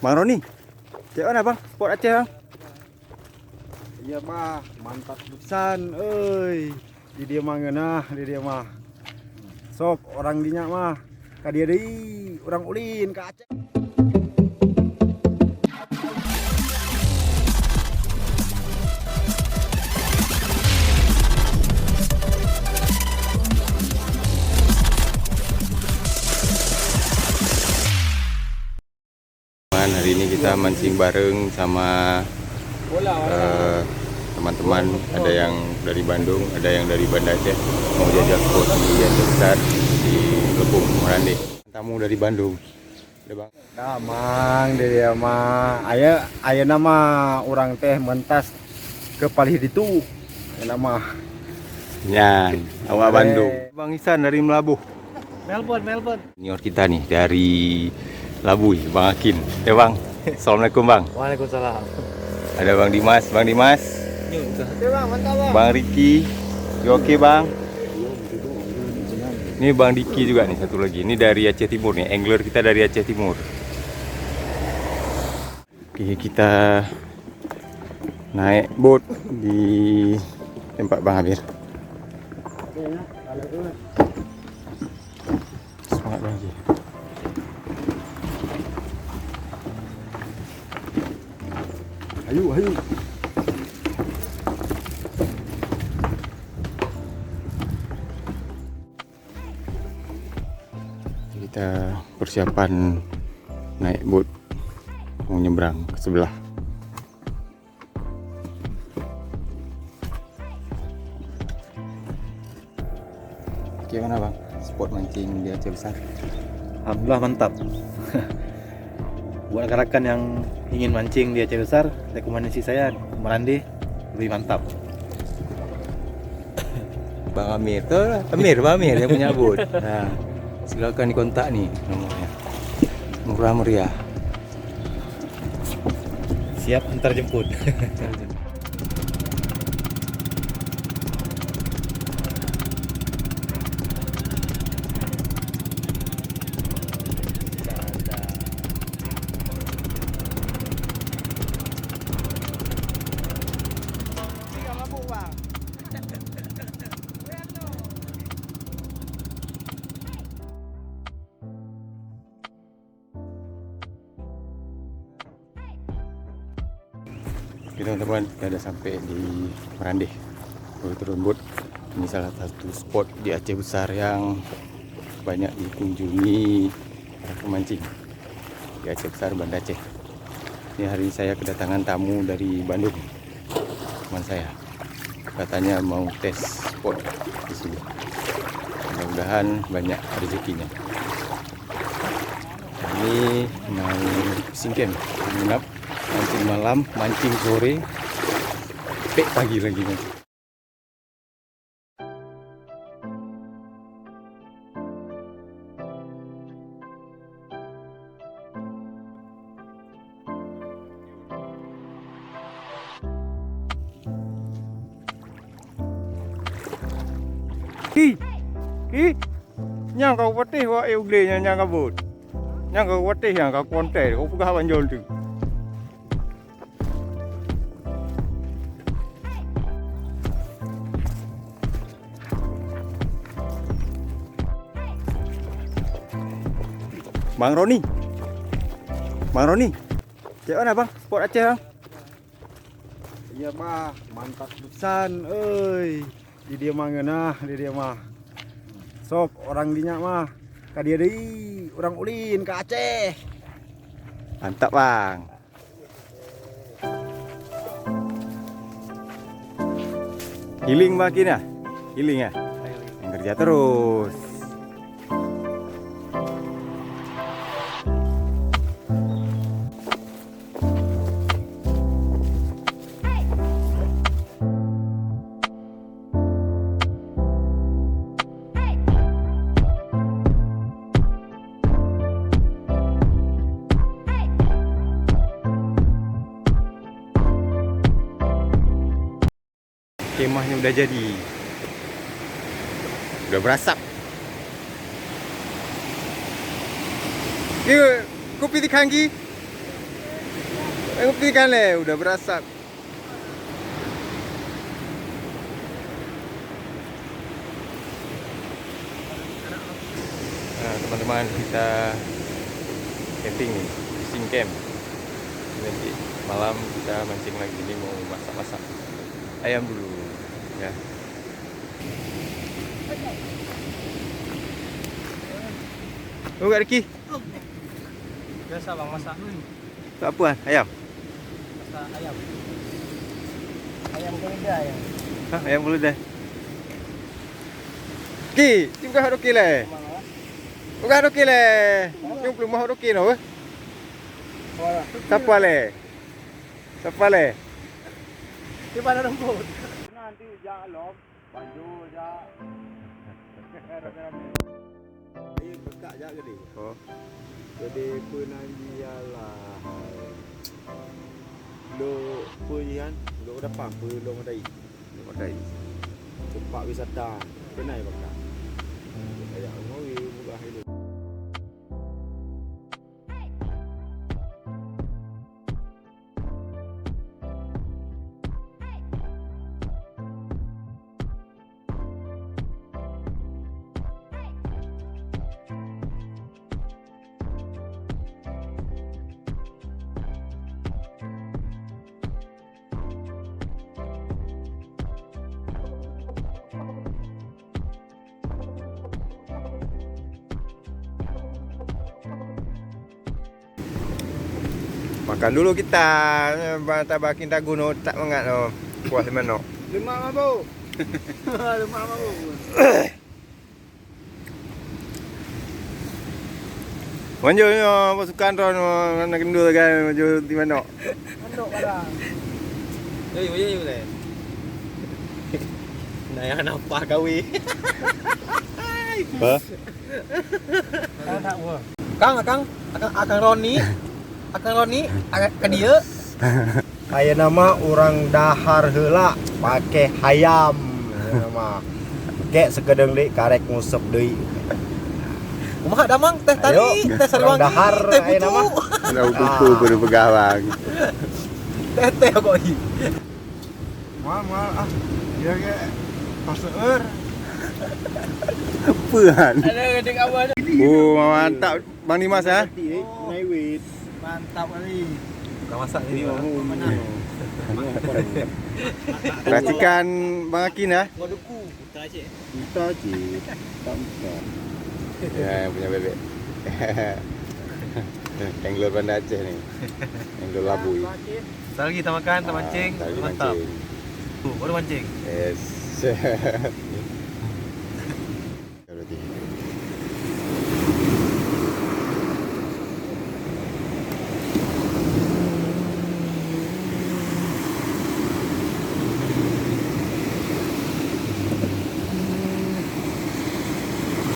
Bang Roni, cek mana bang? Spot Aceh bang? Iya mah, mantap pisan, euy. Di dia mah ngeunah, di dia mah. Sok orang dinya mah. Ka dia deui, urang ulin ka Aceh. Hari ini kita mancing bareng sama teman-teman, ada yang dari Bandung, ada yang dari Banda Aceh, mau jajak spot yang besar di Lepung, Merandeh. Tamu dari Bandung, ada bang. Damang dia mah. Aya nama urang teh mentas ke palih ditu. Nama Nyan, awak Bandung. Bang Isan dari Melabuh. Melbourne. Senior kita nih dari Labuh, Bang Akin. Ya bang, assalamualaikum bang. Waalaikumsalam. Ada Bang Dimas, Oke bang, mantap bang. Bang Riki, oke bang. Ini Bang Diki juga nih satu lagi. Ini dari Aceh Timur nih, angler kita dari Aceh Timur. Oke, kita naik boat di tempat Bang Amir. Semangat Bang Haji. Ayo. Kita persiapan naik boat mau nyebrang ke sebelah. Gimana bang, spot mancing di Aceh besar? Alhamdulillah mantap. Buat rekan-rekan yang ingin mancing di Aceh besar, rekomendasi saya Merandeh lebih mantap. Bang Amir tuh, Bang Amir yang punya boat. Nah, silakan dikontak nih nomornya. Murah meriah. Siap antar jemput. Oke teman-teman, kita udah sampai di Merandeh. Baru turun boat. Ini salah satu spot di Aceh besar yang banyak dikunjungi para pemancing di Aceh besar, Banda Aceh. Ini hari ini saya kedatangan tamu dari Bandung, teman saya. Katanya mau tes spot di sini. Mudah-mudahan banyak rezekinya. Ini mau singkem, menginap, mancing malam, mancing sore, sampai pagi lagi nanti. Nyang kau patih wa ugle nyang kabut. Nyang kau patih yang kau kontek, kau pegah banjol tu. Bang Roni, cek mana bang? Spot Aceh bang? Iya mah, mantap pisan, euy. Di dia mah ngeunah, di dia mah. Sok orang dinya mah. Ka dia deui, urang ulin ka Aceh. Mantap bang. Healing makin ya? Healing ya? Yang kerja terus. Kemahnya udah jadi, udah berasap. Kopi di kangki. Ngopi kan le, udah berasap. Nah, teman-teman, kita camping nih, fishing camp. Nanti malam kita mancing lagi. Ini mau masak-masak ayam dulu ya. Oh, gak Riki? Biasa bang masak. Tak apa kan? Ayam? Masak ayam. Ayam keledai ayam. Hah, ayam bulu dah. Ki, ni bukan hak Roki le. Bukan Roki le. Ni belum mau Roki no. Siapa le? Siapa le? Di mana rumput? Nanti jalan baju ja. Ini bekak ja gede. Oh. Jadi penanji ialah lo pujian, lo dapat belum ada. Pakai. Tempat wisata. Kenai bekak. Kayak ngowi buka hidup. Makan dulu kita. Tabak kita gunung tak mengat no. Puas mana? Lemak mabuk. Lemak mabuk. Manjo yo pasukan ron nak kendul kan manjo di mana? Andok barang. Yo le. Nah yang nampak kawi. Ha? Kang tak buah. Akang Roni. Akang Roni ke dia. Kayak nama orang dahar heula pakai hayam nama. Kek sekedeng deui karek ngusep deui. Kumaha damang teh tadi, Ayo, teh Sariwangi, orang dahar, teh ayo nama. putu. Lau kuku baru begawang. Teh kok ini. Mal ah. Dia ke paseur. Apaan? Ada gedeng abang. Oh, mantap Bang Dimas ya. Naik wit. Mantap kali. Bukan masak ini. Racikan Bang Akin ya. Waduhku, putra Aceh. Kita je. Tampak. Ya, yang punya bebek. Angler Banda Aceh nih. Angler Labui. Sekali lagi kita makan, kita mancing. Ah, tadi Mantap. mancing. Baru mancing. Yes.